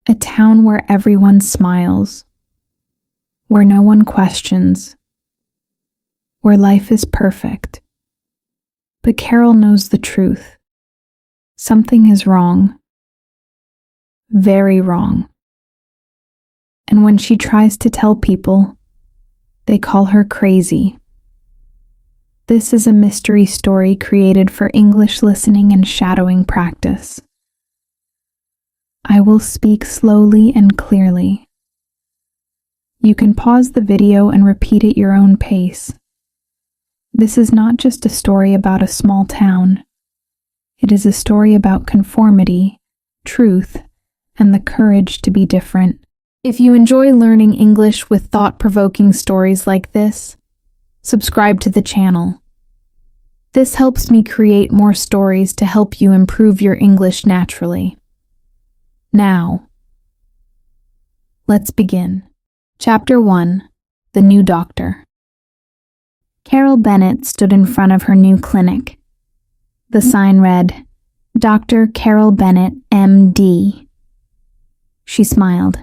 A town where everyone smiles, where no one questions, where life is perfect. But Carol knows the truth. Something is wrong. Very wrong. And when she tries to tell people, they call her crazy. This is a mystery story created for English listening and shadowing practice. I will speak slowly and clearly. You can pause the video and repeat at your own pace. This is not just a story about a small town. It is a story about conformity, truth, and the courage to be different. If you enjoy learning English with thought-provoking stories like this, subscribe to the channel. This helps me create more stories to help you improve your English naturally. Now, let's begin. Chapter 1: The New Doctor. Carol Bennett stood in front of her new clinic. The sign read, Dr. Carol Bennett, M.D. She smiled.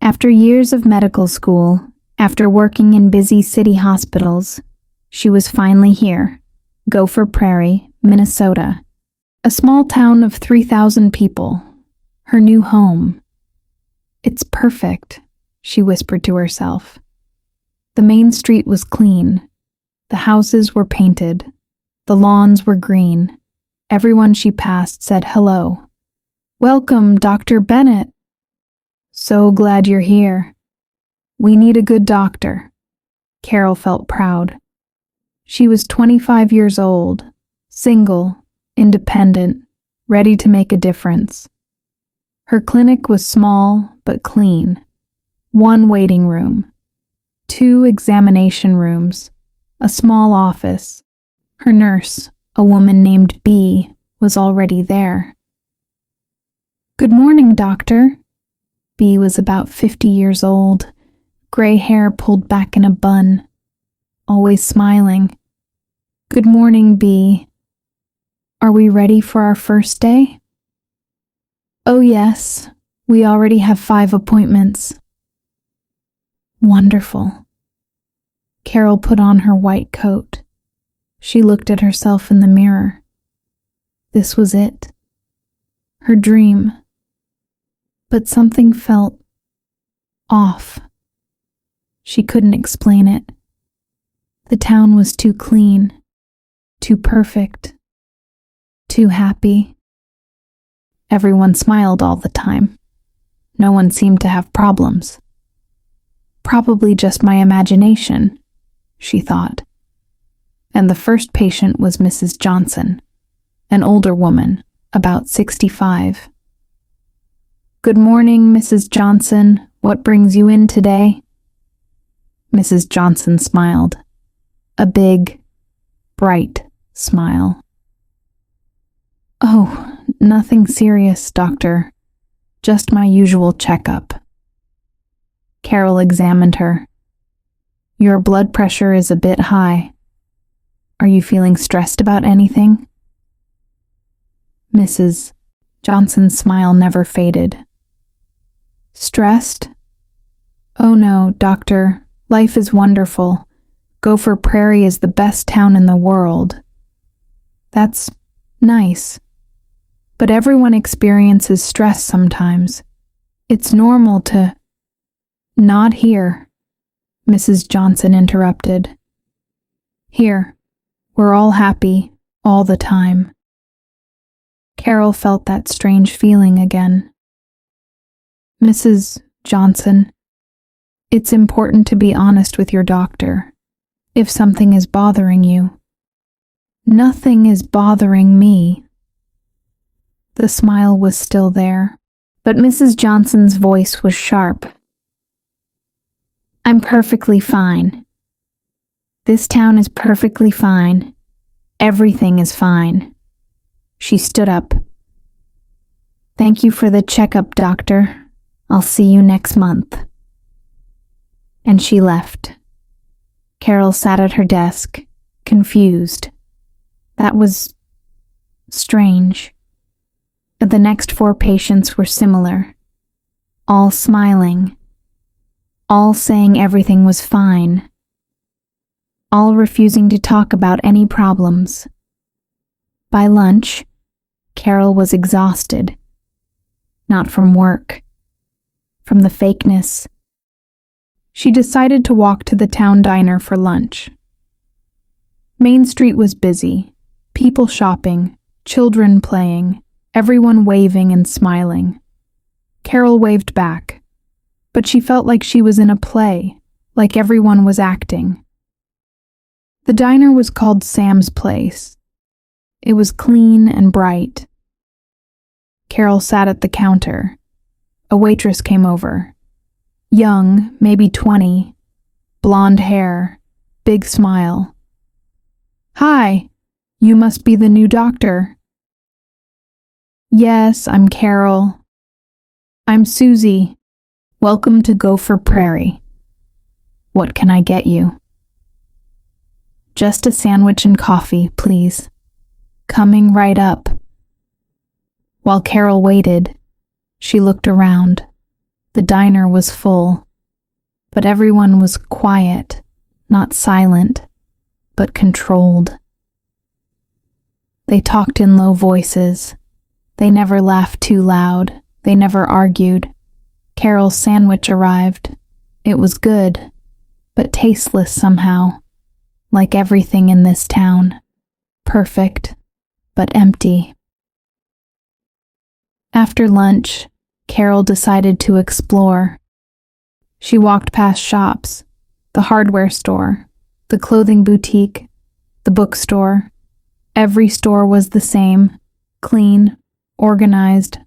After years of medical school, after working in busy city hospitals, she was finally here, Gopher Prairie, Minnesota, a small town of 3,000 people. Her new home. It's perfect, she whispered to herself. The main street was clean. The houses were painted. The lawns were green. Everyone she passed said hello. Welcome, Dr. Bennett. So glad you're here. We need a good doctor. Carol felt proud. She was 25 years old, single, independent, ready to make a difference. Her clinic was small but clean. 1 waiting room, 2 examination rooms, a small office. Her nurse, a woman named B, was already there. Good morning, doctor. B was about 50 years old, gray hair pulled back in a bun, always smiling. Good morning, B. Are we ready for our first day? Oh yes, we already have 5 appointments. Wonderful. Carol put on her white coat. She looked at herself in the mirror. This was it. Her dream. But something felt off. She couldn't explain it. The town was too clean, too perfect, too happy. Everyone smiled all the time. No one seemed to have problems. Probably just my imagination, she thought. And the first patient was Mrs. Johnson, an older woman, about 65. Good morning, Mrs. Johnson. What brings you in today? Mrs. Johnson smiled. A big, bright smile. Oh, nothing serious, doctor. Just my usual checkup. Carol examined her. Your blood pressure is a bit high. Are you feeling stressed about anything? Mrs. Johnson's smile never faded. Stressed? Oh no, doctor. Life is wonderful. Gopher Prairie is the best town in the world. That's nice. But everyone experiences stress sometimes. It's normal to... Not here, Mrs. Johnson interrupted. Here, we're all happy, all the time. Carol felt that strange feeling again. Mrs. Johnson, it's important to be honest with your doctor. If something is bothering you. Nothing is bothering me. The smile was still there, but Mrs. Johnson's voice was sharp. I'm perfectly fine. This town is perfectly fine. Everything is fine. She stood up. Thank you for the checkup, doctor. I'll see you next month. And she left. Carol sat at her desk, confused. That was strange. The next 4 patients were similar. all smiling, all saying everything was fine, all refusing to talk about any problems. By lunch, Carol was exhausted, not from work, from the fakeness. She decided to walk to the town diner for lunch. Main Street was busy, people shopping, children playing, everyone waving and smiling. Carol waved back, but she felt like she was in a play, like everyone was acting. The diner was called Sam's Place. It was clean and bright. Carol sat at the counter. A waitress came over. Young, maybe 20, blonde hair, big smile. "Hi, you must be the new doctor." "Yes, I'm Carol." "I'm Susie. Welcome to Gopher Prairie. What can I get you?" "Just a sandwich and coffee, please." "Coming right up." While Carol waited, she looked around. The diner was full, but everyone was quiet, not silent, but controlled. They talked in low voices. They never laughed too loud. They never argued. Carol's sandwich arrived. It was good, but tasteless somehow, like everything in this town. Perfect, but empty. After lunch, Carol decided to explore. She walked past shops, the hardware store, the clothing boutique, the bookstore. Every store was the same, clean, organized,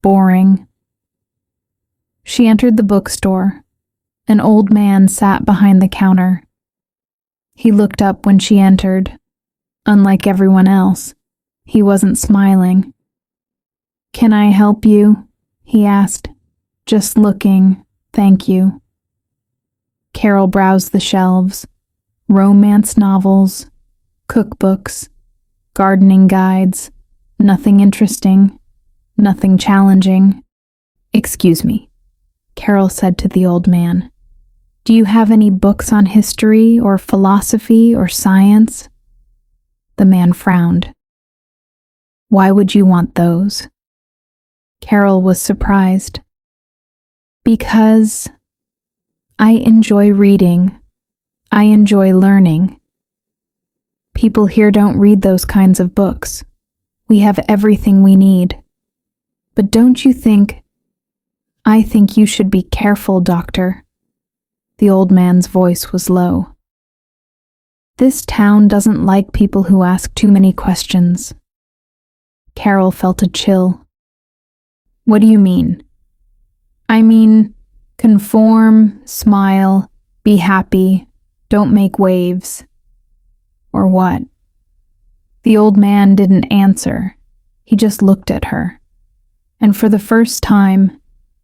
boring. She entered the bookstore. An old man sat behind the counter. He looked up when she entered. Unlike everyone else, he wasn't smiling. "Can I help you?" he asked. "Just looking, thank you." Carol browsed the shelves. Romance novels, cookbooks, gardening guides. Nothing interesting, nothing challenging. "Excuse me," Carol said to the old man. "Do you have any books on history or philosophy or science?" The man frowned. "Why would you want those?" Carol was surprised. "Because I enjoy reading. I enjoy learning. People here don't read those kinds of books. We have everything we need. But don't you think... I think you should be careful, doctor." The old man's voice was low. "This town doesn't like people who ask too many questions." Carol felt a chill. "What do you mean?" "I mean, conform, smile, be happy, don't make waves." "Or what?" The old man didn't answer. He just looked at her. And for the first time,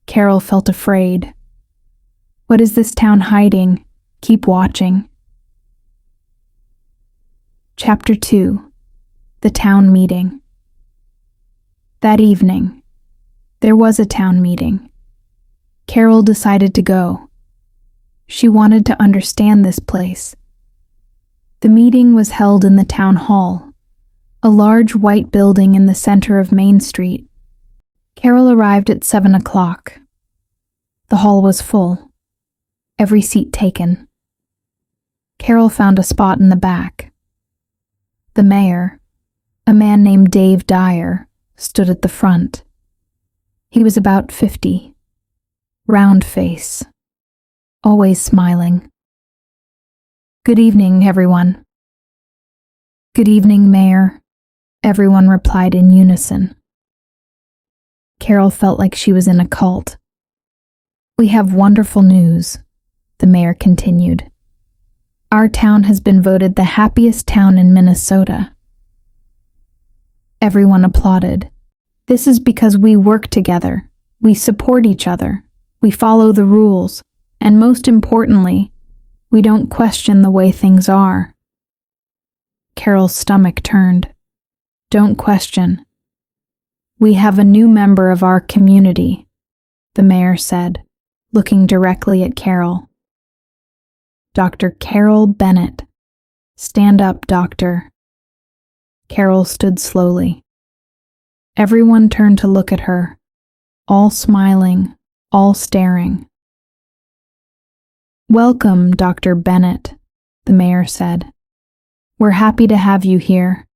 Carol felt afraid. What is this town hiding? Keep watching. Chapter 2. The Town Meeting. That evening, there was a town meeting. Carol decided to go. She wanted to understand this place. The meeting was held in the town hall, a large white building in the center of Main Street. Carol arrived at 7 o'clock. The hall was full, every seat taken. Carol found a spot in the back. The mayor, a man named Dave Dyer, stood at the front. He was about 50, round face, always smiling. "Good evening, everyone." "Good evening, Mayor," everyone replied in unison. Carol felt like she was in a cult. "We have wonderful news," the mayor continued. "Our town has been voted the happiest town in Minnesota." Everyone applauded. "This is because we work together, we support each other, we follow the rules, and most importantly, we don't question the way things are." Carol's stomach turned. Don't question. We have a new member of our community, the mayor said, looking directly at Carol. Dr. Carol Bennett. Stand up, doctor. Carol stood slowly. Everyone turned to look at her, all smiling, all staring. Welcome, Dr. Bennett, the mayor said. We're happy to have you here.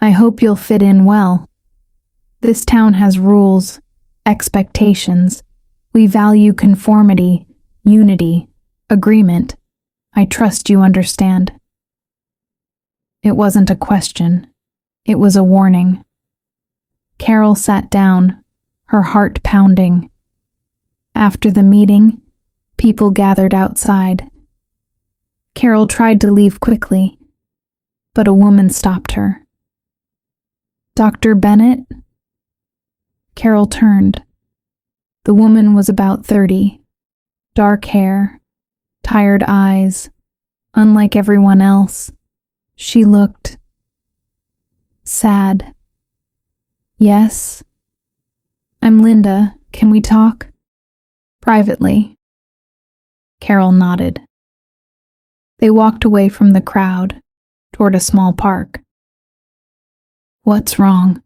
I hope you'll fit in well. This town has rules, expectations. We value conformity, unity, agreement. I trust you understand. It wasn't a question. It was a warning. Carol sat down, her heart pounding. After the meeting, people gathered outside. Carol tried to leave quickly, but a woman stopped her. Dr. Bennett? Carol turned. The woman was about 30, dark hair, tired eyes. Unlike everyone else, she looked sad. Yes? I'm Linda. Can we talk? Privately. Carol nodded. They walked away from the crowd, toward a small park. What's wrong?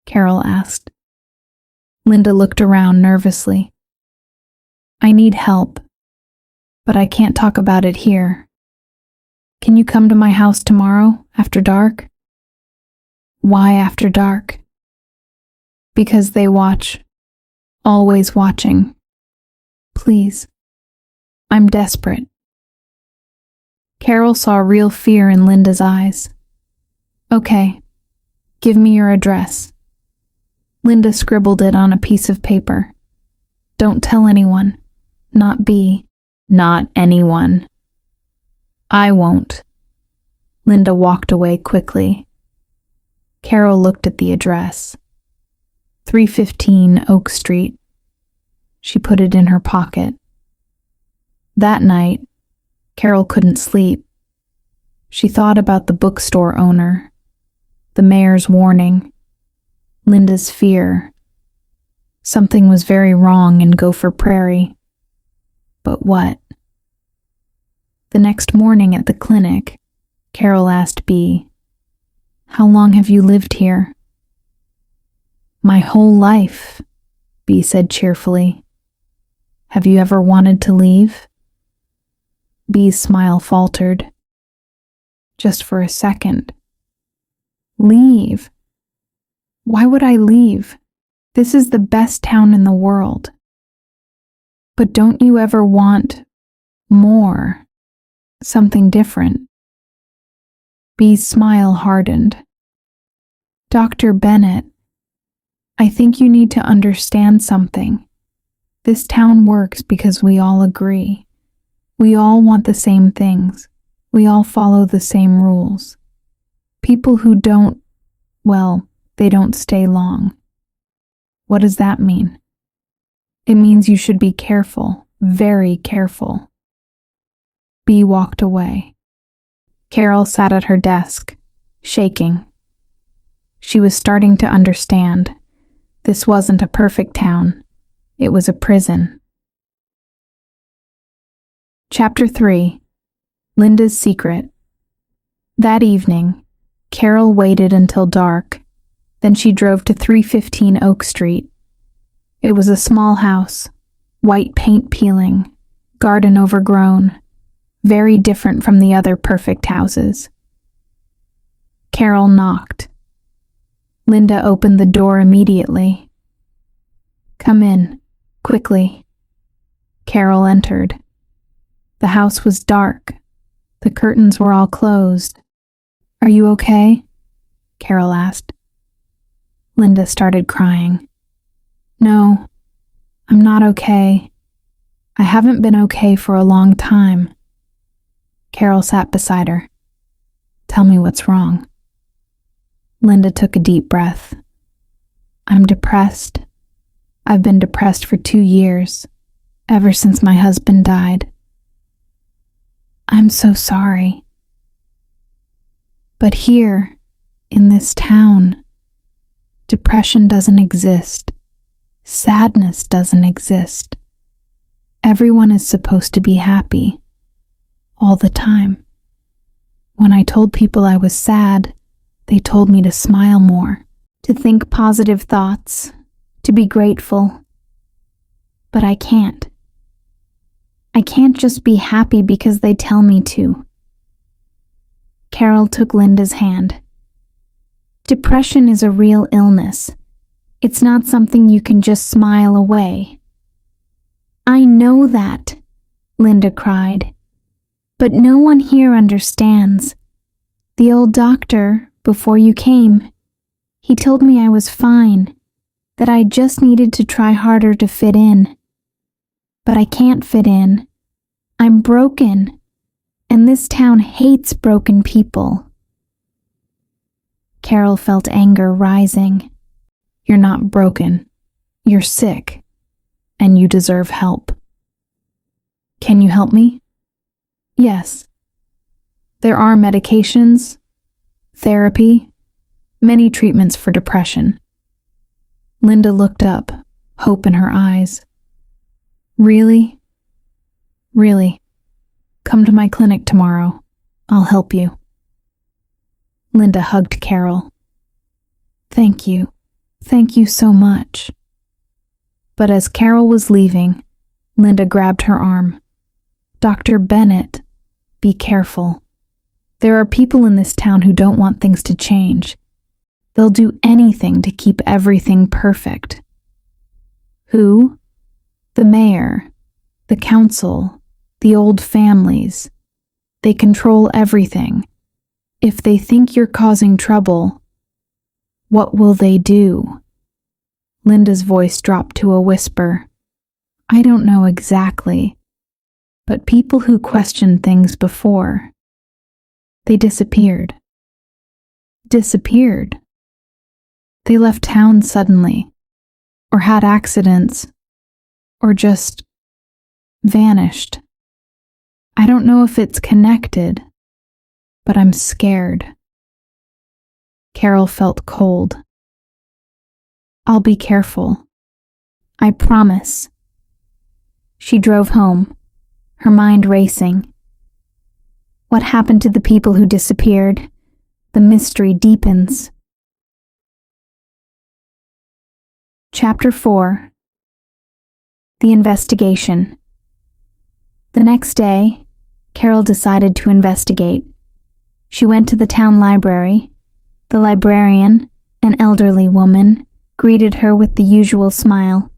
Carol asked. Linda looked around nervously. I need help, but I can't talk about it here. Can you come to my house tomorrow, after dark? Why after dark? Because they watch, always watching. Please. I'm desperate. Carol saw real fear in Linda's eyes. Okay, give me your address. Linda scribbled it on a piece of paper. Don't tell anyone. Not B. Not anyone. I won't. Linda walked away quickly. Carol looked at the address. 315 Oak Street. She put it in her pocket. That night, Carol couldn't sleep. She thought about the bookstore owner, the mayor's warning, Linda's fear. Something was very wrong in Gopher Prairie. But what? The next morning at the clinic, Carol asked B, How long have you lived here? My whole life, B said cheerfully. Have you ever wanted to leave? B's smile faltered. Just for a second. Leave? Why would I leave? This is the best town in the world. But don't you ever want more? Something different? B's smile hardened. Dr. Bennett, I think you need to understand something. This town works because we all agree. We all want the same things. We all follow the same rules. People who don't, well, they don't stay long. What does that mean? It means you should be careful, very careful. B walked away. Carol sat at her desk, shaking. She was starting to understand. This wasn't a perfect town. It was a prison. Chapter 3. Linda's Secret. That evening, Carol waited until dark. Then she drove to 315 Oak Street. It was a small house, white paint peeling, garden overgrown, very different from the other perfect houses. Carol knocked. Linda opened the door immediately. Come in, quickly. Carol entered. The house was dark. The curtains were all closed. Are you okay? Carol asked. Linda started crying. No, I'm not okay. I haven't been okay for a long time. Carol sat beside her. Tell me what's wrong. Linda took a deep breath. I'm depressed. I've been depressed for 2 years, ever since my husband died. I'm so sorry. But here, in this town, depression doesn't exist. Sadness doesn't exist. Everyone is supposed to be happy, all the time. When I told people I was sad, they told me to smile more, to think positive thoughts, to be grateful. But I can't. I can't just be happy because they tell me to. Carol took Linda's hand. Depression is a real illness. It's not something you can just smile away. I know that, Linda cried. But no one here understands. The old doctor, before you came, he told me I was fine, that I just needed to try harder to fit in. But I can't fit in. I'm broken, and this town hates broken people. Carol felt anger rising. You're not broken. You're sick, and you deserve help. Can you help me? Yes. There are medications, therapy, many treatments for depression. Linda looked up, hope in her eyes. Really? Really. Come to my clinic tomorrow. I'll help you. Linda hugged Carol. Thank you. Thank you so much. But as Carol was leaving, Linda grabbed her arm. Dr. Bennett, be careful. There are people in this town who don't want things to change. They'll do anything to keep everything perfect. Who? The mayor, the council, the old families. They control everything. If they think you're causing trouble, what will they do? Linda's voice dropped to a whisper. I don't know exactly, but people who questioned things before, they disappeared. Disappeared. They left town suddenly, or had accidents, or just vanished. I don't know if it's connected, but I'm scared. Carol felt cold. I'll be careful. I promise. She drove home, her mind racing. What happened to the people who disappeared? The mystery deepens. Chapter 4. The Investigation. The next day, Carol decided to investigate. She went to the town library. The librarian, an elderly woman, greeted her with the usual smile.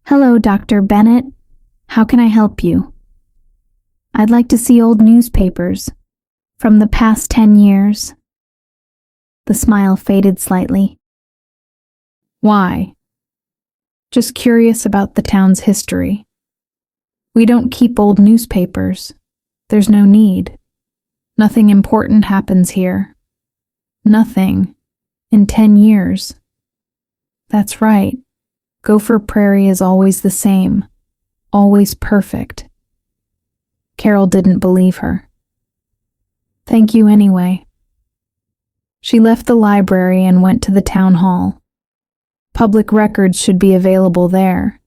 Hello, Dr. Bennett. How can I help you? I'd like to see old newspapers from the past 10 years. The smile faded slightly. Why? Just curious about the town's history. We don't keep old newspapers. There's no need. Nothing important happens here. Nothing. In 10 years. That's right. Gopher Prairie is always the same. Always perfect. Carol didn't believe her. Thank you anyway. She left the library and went to the town hall. Public records should be available there.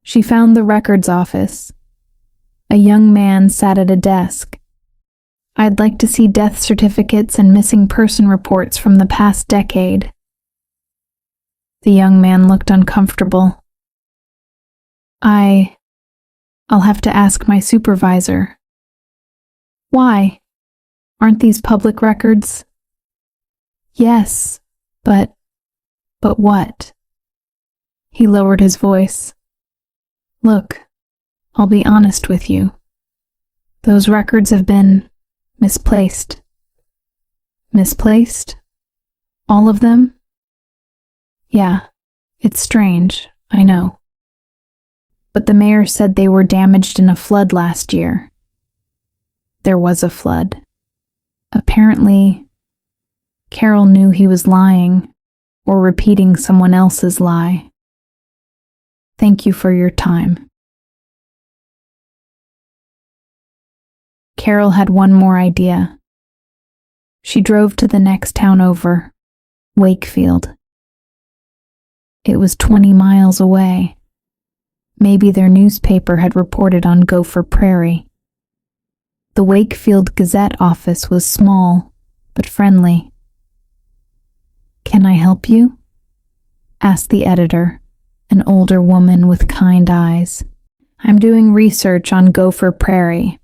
She found the records office. A young man sat at a desk. I'd like to see death certificates and missing person reports from the past decade. The young man looked uncomfortable. I'll have to ask my supervisor. Why? Aren't these public records? Yes, but what? He lowered his voice. Look, I'll be honest with you. Those records have been misplaced. Misplaced? All of them? Yeah, it's strange, I know. But the mayor said they were damaged in a flood last year. There was a flood. Apparently, Carol knew he was lying or repeating someone else's lie. Thank you for your time. Carol had one more idea. She drove to the next town over, Wakefield. It was 20 miles away. Maybe their newspaper had reported on Gopher Prairie. The Wakefield Gazette office was small, but friendly. "Can I help you?" asked the editor, an older woman with kind eyes. "I'm doing research on Gopher Prairie.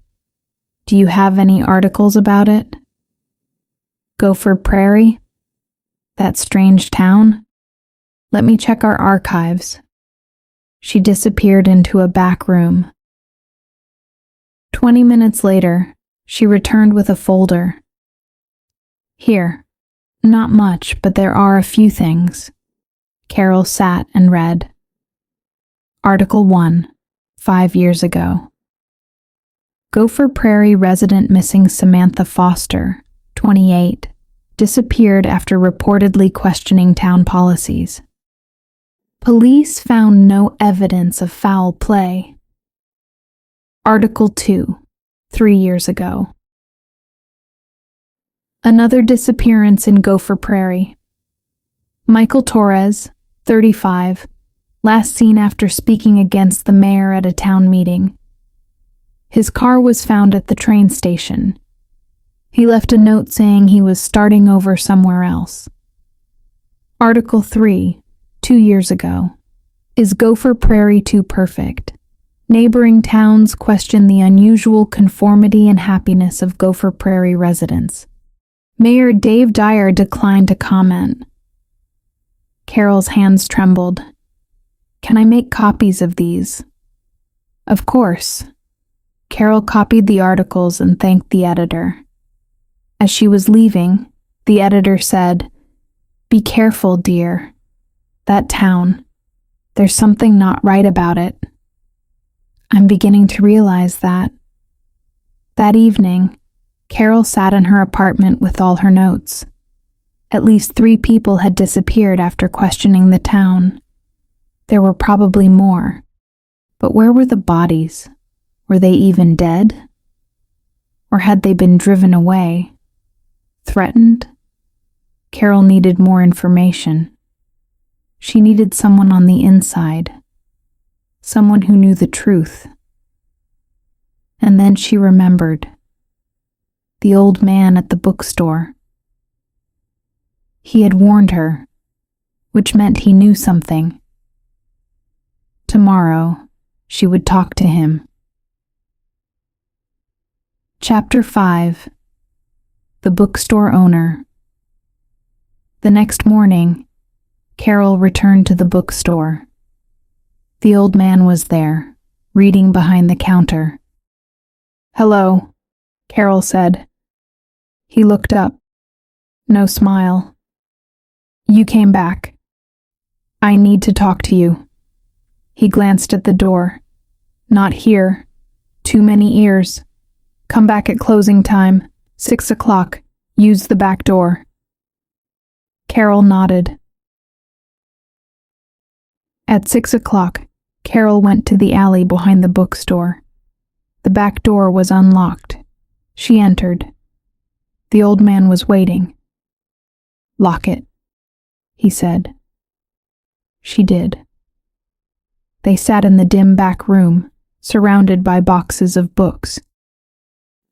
Do you have any articles about it?" "Gopher Prairie? That strange town? Let me check our archives." She disappeared into a back room. 20 minutes later, she returned with a folder. "Here. Not much, but there are a few things." Carol sat and read. Article 1, 5 years ago. Gopher Prairie resident missing Samantha Foster, 28, disappeared after reportedly questioning town policies. Police found no evidence of foul play. Article 2, 3 years ago. Another disappearance in Gopher Prairie. Michael Torres, 35, last seen after speaking against the mayor at a town meeting. His car was found at the train station. He left a note saying he was starting over somewhere else. Article 3, 2 years ago. Is Gopher Prairie too perfect? Neighboring towns question the unusual conformity and happiness of Gopher Prairie residents. Mayor Dave Dyer declined to comment. Carol's hands trembled. "Can I make copies of these?" "Of course." Carol copied the articles and thanked the editor. As she was leaving, the editor said, "Be careful, dear. That town. There's something not right about it." I'm beginning to realize that. That evening, Carol sat in her apartment with all her notes. At least 3 people had disappeared after questioning the town. There were probably more. But where were the bodies? Were they even dead? Or had they been driven away? Threatened? Carol needed more information. She needed someone on the inside. Someone who knew the truth. And then she remembered. The old man at the bookstore. He had warned her, which meant he knew something. Tomorrow, she would talk to him. Chapter 5. The Bookstore Owner. The next morning, Carol returned to the bookstore. The old man was there, reading behind the counter. "Hello," Carol said. He looked up. No smile. "You came back. I need to talk to you." He glanced at the door. "Not here. Too many ears. Come back at closing time, 6 o'clock. Use the back door." Carol nodded. At 6 o'clock, Carol went to the alley behind the bookstore. The back door was unlocked. She entered. The old man was waiting. "Lock it," he said. She did. They sat in the dim back room, surrounded by boxes of books.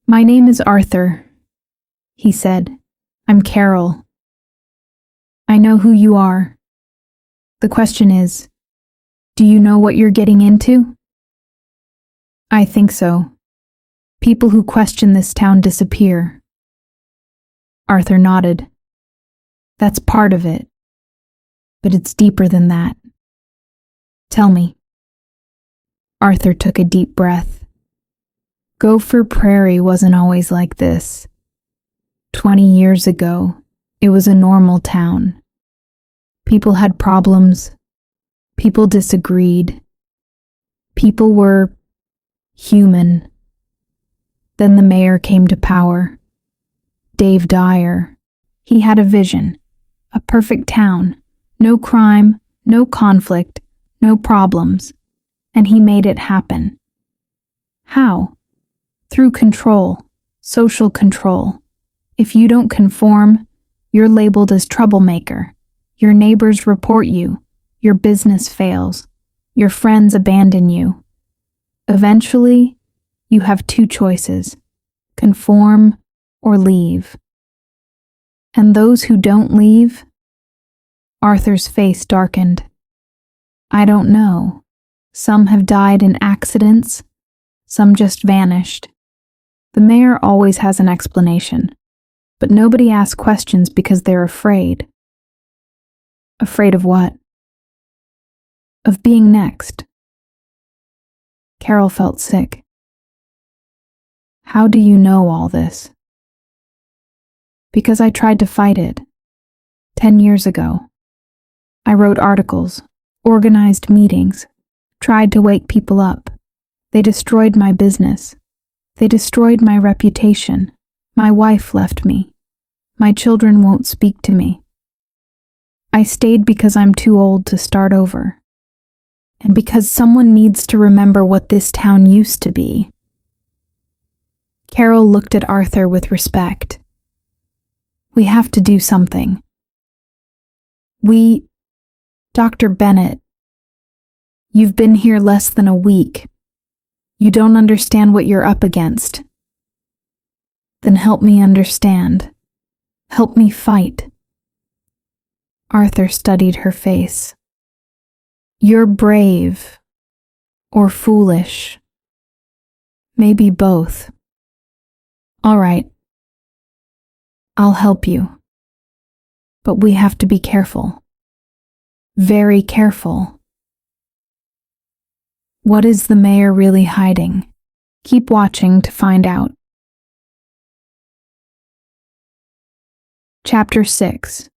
"My name is Arthur," he said. "I'm Carol. I know who you are. The question is, do you know what you're getting into?" "I think so. People who question this town disappear." Arthur nodded. "That's part of it. But it's deeper than that. Tell me." Arthur took a deep breath. Gopher Prairie wasn't always like this. 20 years ago, it was a normal town. People had problems. People disagreed. People were human. Then the mayor came to power. Dave Dyer. He had a vision. A perfect town. No crime, no conflict, no problems. And he made it happen. How? Through control. Social control. If you don't conform, you're labeled as troublemaker. Your neighbors report you. Your business fails. Your friends abandon you. Eventually, you have two choices: conform or leave. And those who don't leave? Arthur's face darkened. I don't know. Some have died in accidents. Some just vanished. The mayor always has an explanation, but nobody asks questions because they're afraid. Afraid of what? Of being next. Carol felt sick. How do you know all this? Because I tried to fight it. 10 years ago. I wrote articles, organized meetings, tried to wake people up. They destroyed my business. They destroyed my reputation. My wife left me. My children won't speak to me. I stayed because I'm too old to start over. And because someone needs to remember what this town used to be. Carol looked at Arthur with respect. We have to do something. Dr. Bennett, you've been here less than a week. You don't understand what you're up against. Then help me understand. Help me fight. Arthur studied her face. You're brave. Or foolish. Maybe both. All right. I'll help you. But we have to be careful. Very careful. What is the mayor really hiding? Keep watching to find out. Chapter 6.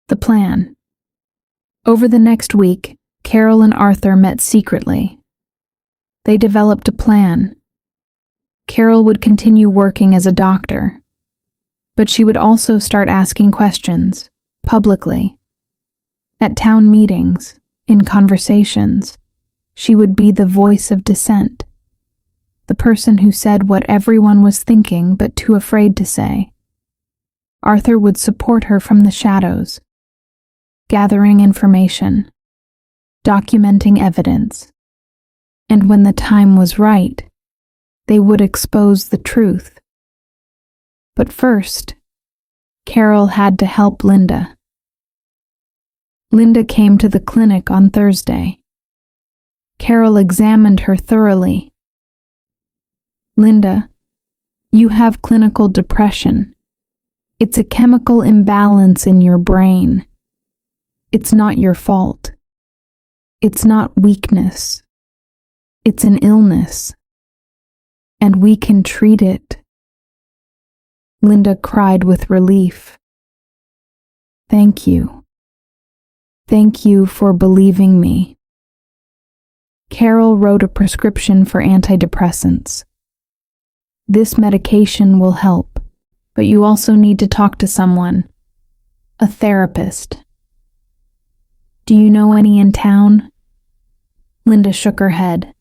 The plan. Over the next week, Carol and Arthur met secretly. They developed a plan. Carol would continue working as a doctor, but she would also start asking questions, publicly. At town meetings, in conversations, she would be the voice of dissent, the person who said what everyone was thinking but too afraid to say. Arthur would support her from the shadows, gathering information, documenting evidence, and when the time was right, they would expose the truth. But first, Carol had to help Linda. Linda came to the clinic on Thursday. Carol examined her thoroughly. Linda, you have clinical depression. It's a chemical imbalance in your brain. It's not your fault. It's not weakness. It's an illness. And we can treat it. Linda cried with relief. Thank you. Thank you for believing me. Carol wrote a prescription for antidepressants. This medication will help, but you also need to talk to someone, a therapist. Do you know any in town? Linda shook her head.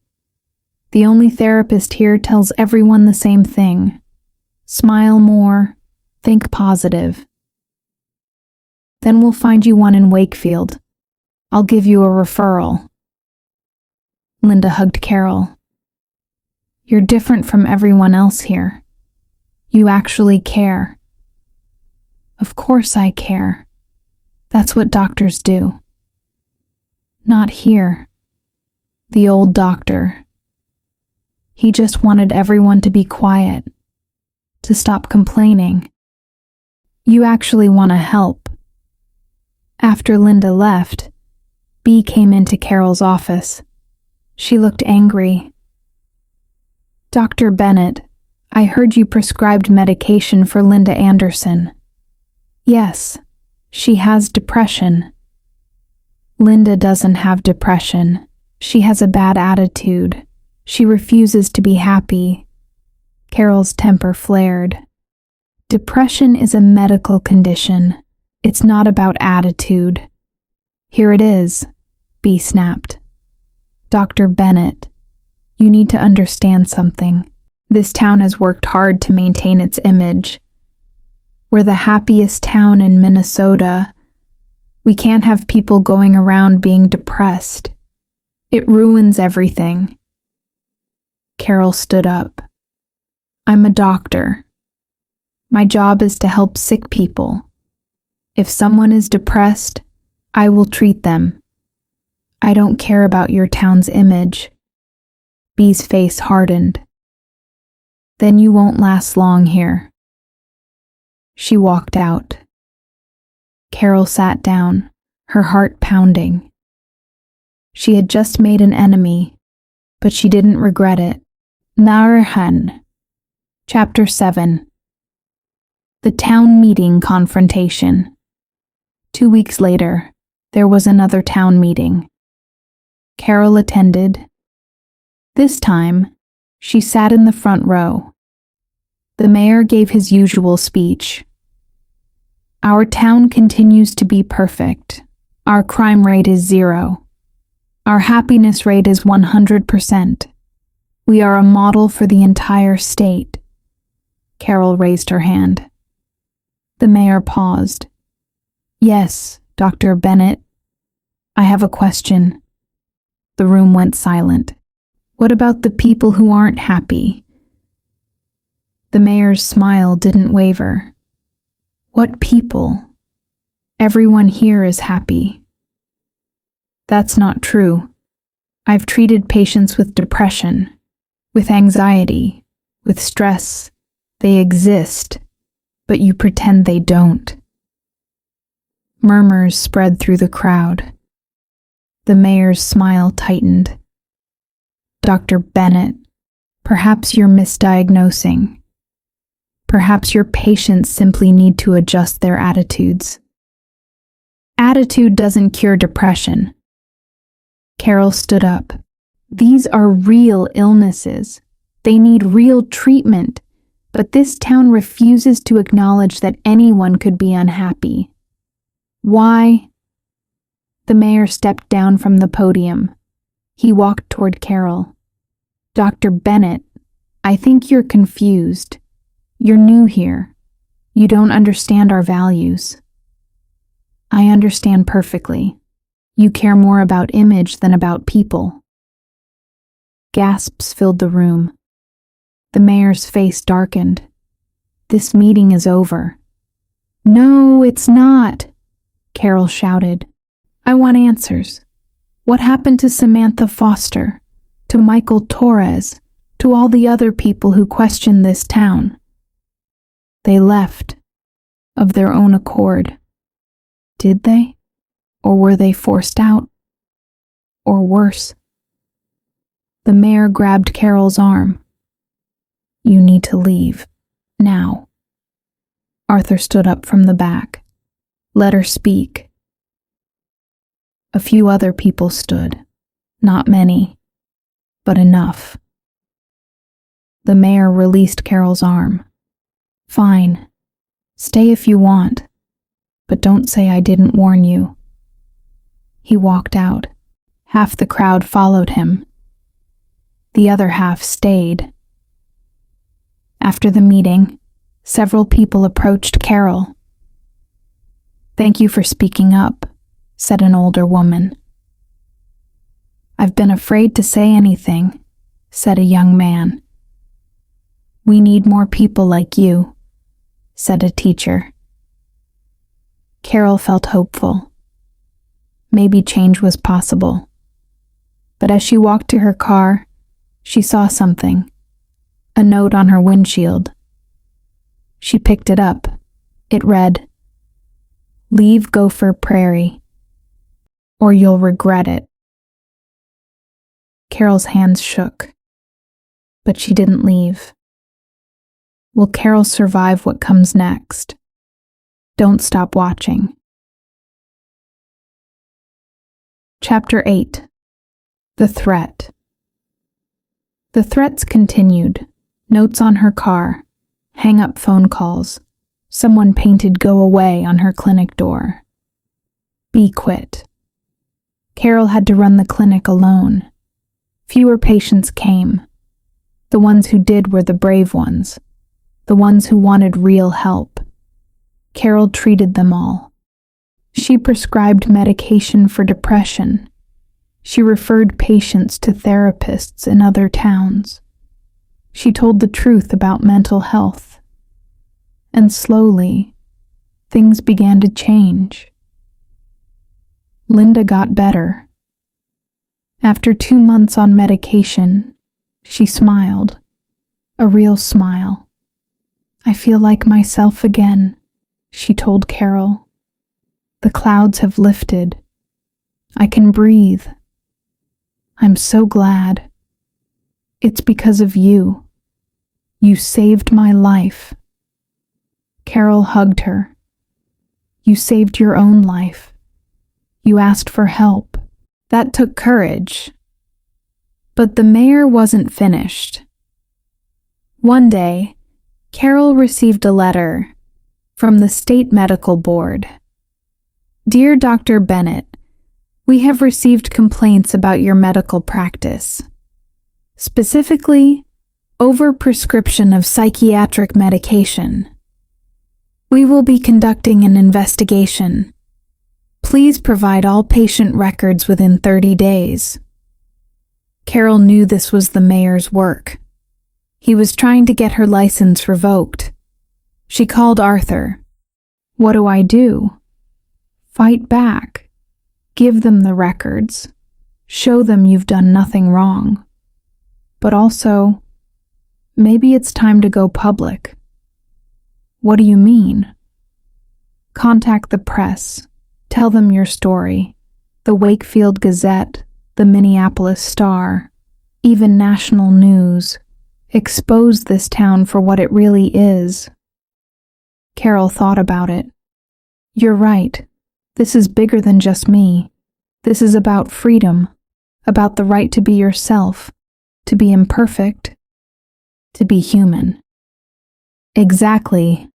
The only therapist here tells everyone the same thing. Smile more, think positive. Then we'll find you one in Wakefield. I'll give you a referral. Linda hugged Carol. You're different from everyone else here. You actually care. Of course I care. That's what doctors do. Not here. The old doctor. He just wanted everyone to be quiet, to stop complaining. You actually want to help. After Linda left, Bea came into Carol's office. She looked angry. Dr. Bennett, I heard you prescribed medication for Linda Anderson. Yes, she has depression. Linda doesn't have depression. She has a bad attitude. She refuses to be happy. Carol's temper flared. Depression is a medical condition. It's not about attitude. Here it is, Bea snapped. Dr. Bennett, you need to understand something. This town has worked hard to maintain its image. We're the happiest town in Minnesota. We can't have people going around being depressed. It ruins everything. Carol stood up. I'm a doctor. My job is to help sick people. If someone is depressed, I will treat them. I don't care about your town's image. Bee's face hardened. Then you won't last long here. She walked out. Carol sat down, her heart pounding. She had just made an enemy, but she didn't regret it. Narhan. Chapter 7. The town meeting confrontation. 2 weeks later, there was another town meeting. Carol attended. This time, she sat in the front row. The mayor gave his usual speech. Our town continues to be perfect. Our crime rate is 0. Our happiness rate is 100%. We are a model for the entire state. Carol raised her hand. The mayor paused. Yes, Dr. Bennett. I have a question. The room went silent. What about the people who aren't happy? The mayor's smile didn't waver. What people? Everyone here is happy. That's not true. I've treated patients with depression, with anxiety, with stress. They exist, but you pretend they don't. Murmurs spread through the crowd. The mayor's smile tightened. Dr. Bennett, perhaps you're misdiagnosing. Perhaps your patients simply need to adjust their attitudes. Attitude doesn't cure depression. Carol stood up. These are real illnesses. They need real treatment, but this town refuses to acknowledge that anyone could be unhappy. Why? The mayor stepped down from the podium. He walked toward Carol. Dr. Bennett, I think you're confused. You're new here. You don't understand our values. I understand perfectly. You care more about image than about people. Gasps filled the room. The mayor's face darkened. This meeting is over. No, it's not, Carol shouted. I want answers. What happened to Samantha Foster, to Michael Torres, to all the other people who questioned this town? They left, of their own accord. Did they? Or were they forced out? Or worse? The mayor grabbed Carol's arm. You need to leave. Now. Arthur stood up from the back. Let her speak. A few other people stood. Not many, but enough. The mayor released Carol's arm. Fine. Stay if you want, but don't say I didn't warn you. He walked out. Half the crowd followed him. The other half stayed. After the meeting, several people approached Carol. Thank you for speaking up, said an older woman. I've been afraid to say anything, said a young man. We need more people like you, said a teacher. Carol felt hopeful. Maybe change was possible. But as she walked to her car, she saw something. A note on her windshield. She picked it up. It read, Leave Gopher Prairie, or you'll regret it. Carol's hands shook, but she didn't leave. Will Carol survive what comes next? Don't stop watching. Chapter 8. The Threat. The threats continued. Notes on her car, hang-up phone calls. Someone painted "Go away" on her clinic door. Bee quit. Carol had to run the clinic alone. Fewer patients came. The ones who did were the brave ones, the ones who wanted real help. Carol treated them all. She prescribed medication for depression. She referred patients to therapists in other towns. She told the truth about mental health. And slowly, things began to change. Linda got better. After 2 months on medication, she smiled. A real smile. "I feel like myself again," she told Carol. "The clouds have lifted. I can breathe. I'm so glad. It's because of you. You saved my life." Carol hugged her. "You saved your own life. You asked for help." That took courage. But the mayor wasn't finished. One day, Carol received a letter from the State Medical Board. "Dear Dr. Bennett, we have received complaints about your medical practice. Specifically, overprescription of psychiatric medication. We will be conducting an investigation. Please provide all patient records within 30 days. Carol knew this was the mayor's work. He was trying to get her license revoked. She called Arthur. "What do I do?" "Fight back. Give them the records. Show them you've done nothing wrong. But also, maybe it's time to go public." "What do you mean?" "Contact the press. Tell them your story. The Wakefield Gazette, the Minneapolis Star, even national news. Expose this town for what it really is." Carol thought about it. "You're right. This is bigger than just me. This is about freedom, about the right to be yourself, to be imperfect, to be human." Exactly.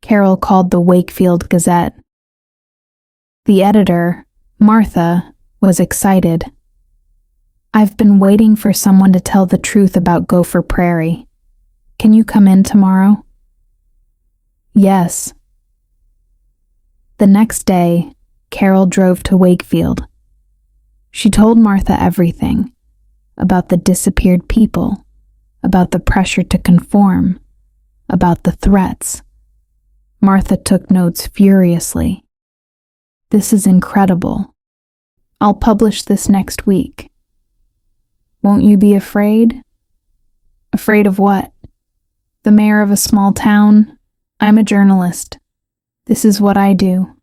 Carol called the Wakefield Gazette. The editor, Martha, was excited. "I've been waiting for someone to tell the truth about Gopher Prairie. Can you come in tomorrow?" "Yes." The next day, Carol drove to Wakefield. She told Martha everything, about the disappeared people, about the pressure to conform, about the threats. Martha took notes furiously. "This is incredible. I'll publish this next week. Won't you be afraid?" "Afraid of what?" "The mayor of a small town. I'm a journalist. This is what I do."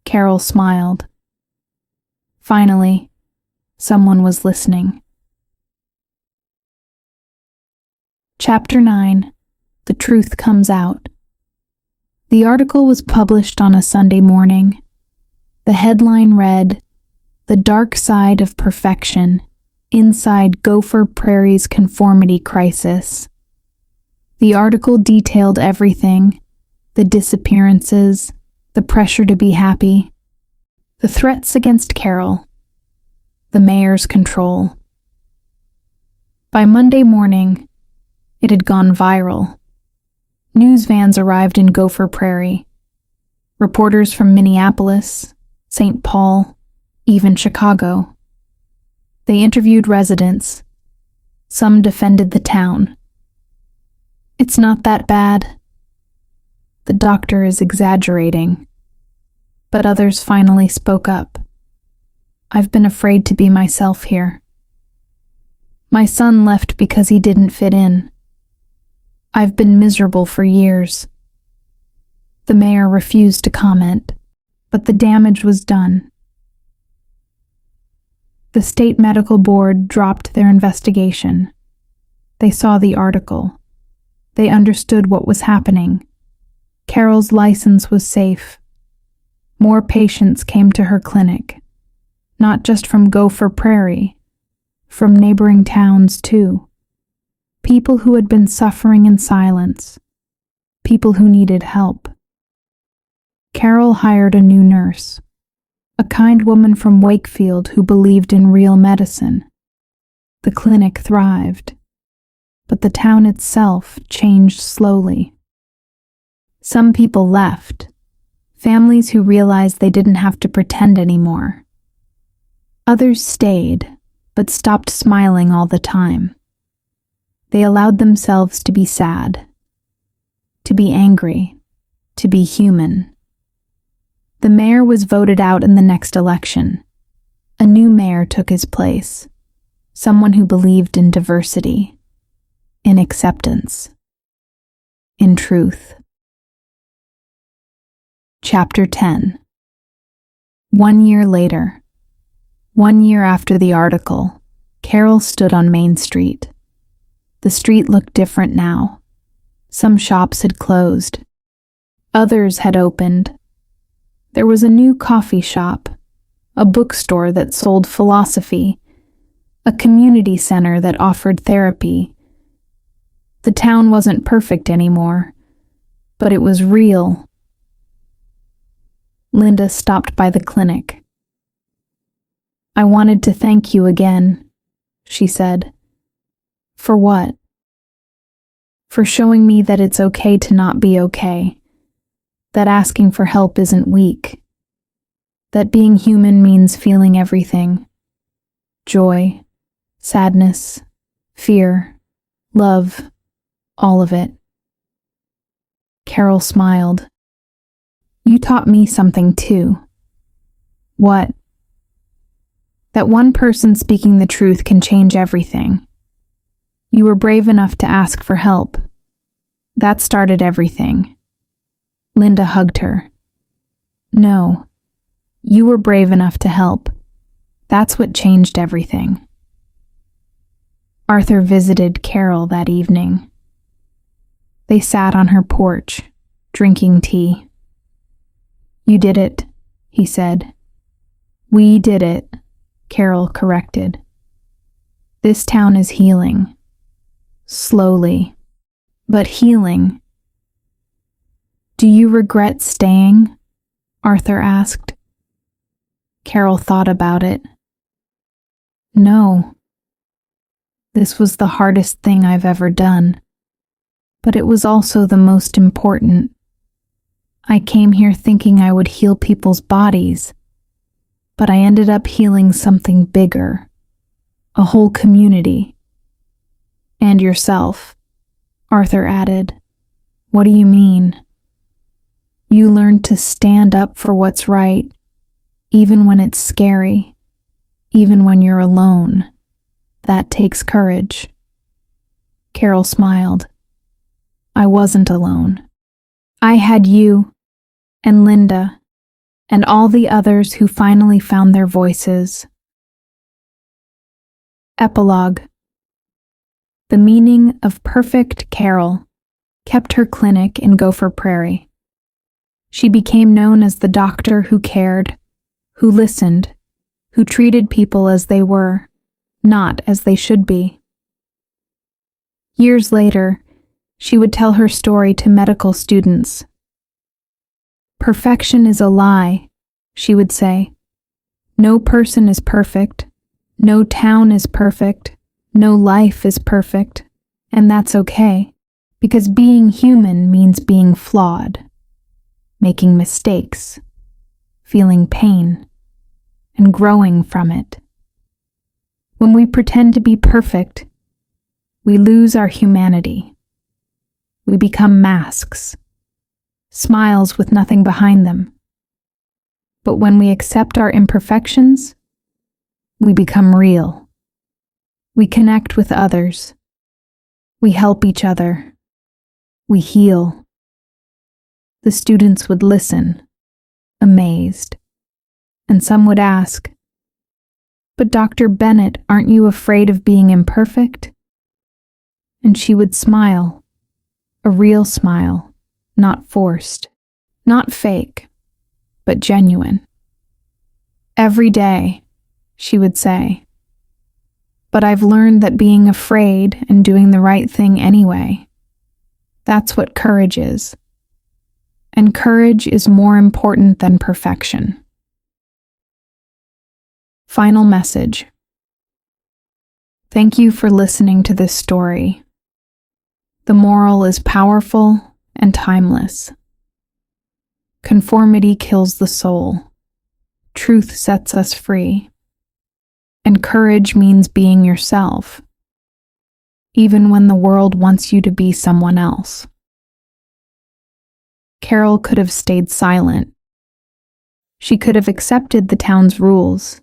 Carol smiled. Finally, someone was listening. Chapter 9. The Truth Comes Out. The article was published on a Sunday morning. The headline read, "The Dark Side of Perfection, Inside Gopher Prairie's Conformity Crisis." The article detailed everything: the disappearances, the pressure to be happy, the threats against Carol, the mayor's control. By Monday morning, it had gone viral. News vans arrived in Gopher Prairie. Reporters from Minneapolis, St. Paul, even Chicago. They interviewed residents. Some defended the town. "It's not that bad. The doctor is exaggerating." But others finally spoke up. "I've been afraid to be myself here. My son left because he didn't fit in. I've been miserable for years." The mayor refused to comment, but the damage was done. The State Medical Board dropped their investigation. They saw the article. They understood what was happening. Carol's license was safe. More patients came to her clinic, not just from Gopher Prairie, from neighboring towns too. People who had been suffering in silence, people who needed help. Carol hired a new nurse, a kind woman from Wakefield who believed in real medicine. The clinic thrived, but the town itself changed slowly. Some people left, Families who realized they didn't have to pretend anymore. Others stayed, but stopped smiling all the time. They allowed themselves to be sad, to be angry, to be human. The mayor was voted out in the next election. A new mayor took his place, someone who believed in diversity, in acceptance, in truth. Chapter 10. 1 year later. 1 year after the article, Carol stood on Main Street. The street looked different now. Some shops had closed. Others had opened. There was a new coffee shop, a bookstore that sold philosophy, a community center that offered therapy. The town wasn't perfect anymore, but it was real. Linda stopped by the clinic. "I wanted to thank you again," she said. "For what?" "For showing me that it's okay to not be okay, that asking for help isn't weak, that being human means feeling everything: joy, sadness, fear, love, all of it." Carol smiled. "You taught me something too." "What?" "That one person speaking the truth can change everything. You were brave enough to ask for help. That started everything." Linda hugged her. "No, you were brave enough to help. That's what changed everything." Arthur visited Carol that evening. They sat on her porch, drinking tea. "You did it," he said. "We did it," Carol corrected. "This town is healing. Slowly, but healing." "Do you regret staying?" Arthur asked. Carol thought about it. "No. This was the hardest thing I've ever done, but it was also the most important. I came here thinking I would heal people's bodies, but I ended up healing something bigger, a whole community." "And yourself," Arthur added. "What do you mean?" "You learned to stand up for what's right, even when it's scary, even when you're alone. That takes courage." Carol smiled. "I wasn't alone. I had you, and Linda, and all the others who finally found their voices." Epilogue. The meaning of perfect Carol kept her clinic in Gopher Prairie. She became known as the doctor who cared, who listened, who treated people as they were, not as they should be. Years later, she would tell her story to medical students. "Perfection is a lie," she would say. "No person is perfect. No town is perfect. No life is perfect. And that's okay, because being human means being flawed, making mistakes, feeling pain, and growing from it. When we pretend to be perfect, we lose our humanity. We become masks, smiles with nothing behind them. But when we accept our imperfections, we become real. We connect with others. We help each other. We heal." The students would listen, amazed, and some would ask, "But Dr. Bennett, aren't you afraid of being imperfect?" And she would smile, a real smile, not forced, not fake, but genuine. "Every day," she would say. "But I've learned that being afraid and doing the right thing anyway, that's what courage is. And courage is more important than perfection." Final message. Thank you for listening to this story. The moral is powerful and timeless. Conformity kills the soul. Truth sets us free. And courage means being yourself, even when the world wants you to be someone else. Carol could have stayed silent. She could have accepted the town's rules,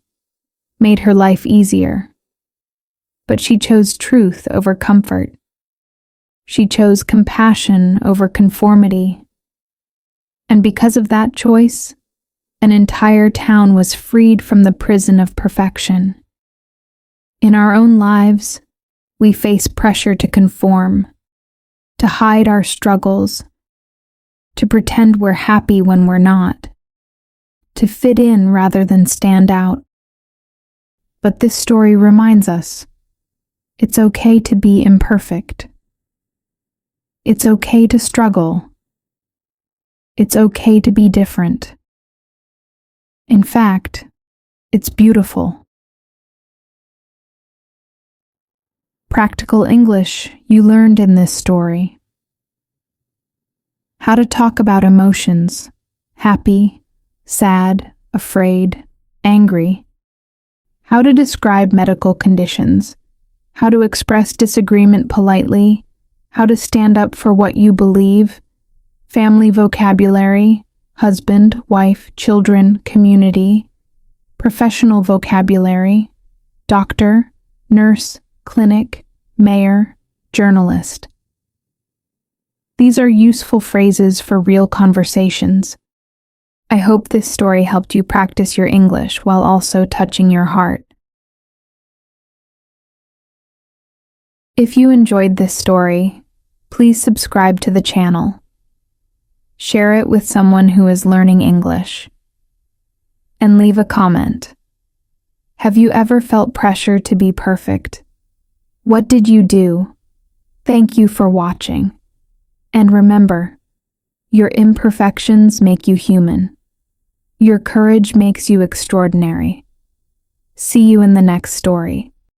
made her life easier. But she chose truth over comfort. She chose compassion over conformity. And because of that choice, an entire town was freed from the prison of perfection. In our own lives, we face pressure to conform, to hide our struggles, to pretend we're happy when we're not, to fit in rather than stand out. But this story reminds us, it's okay to be imperfect. It's okay to struggle. It's okay to be different. In fact, it's beautiful. Practical English you learned in this story. How to talk about emotions: happy, sad, afraid, angry. How to describe medical conditions. How to express disagreement politely. How to stand up for what you believe. Family vocabulary: husband, wife, children, community. Professional vocabulary: doctor, nurse, clinic, mayor, journalist. These are useful phrases for real conversations. I hope this story helped you practice your English while also touching your heart. If you enjoyed this story, please subscribe to the channel. Share it with someone who is learning English. And leave a comment. Have you ever felt pressure to be perfect? What did you do? Thank you for watching. And remember, your imperfections make you human. Your courage makes you extraordinary. See you in the next story.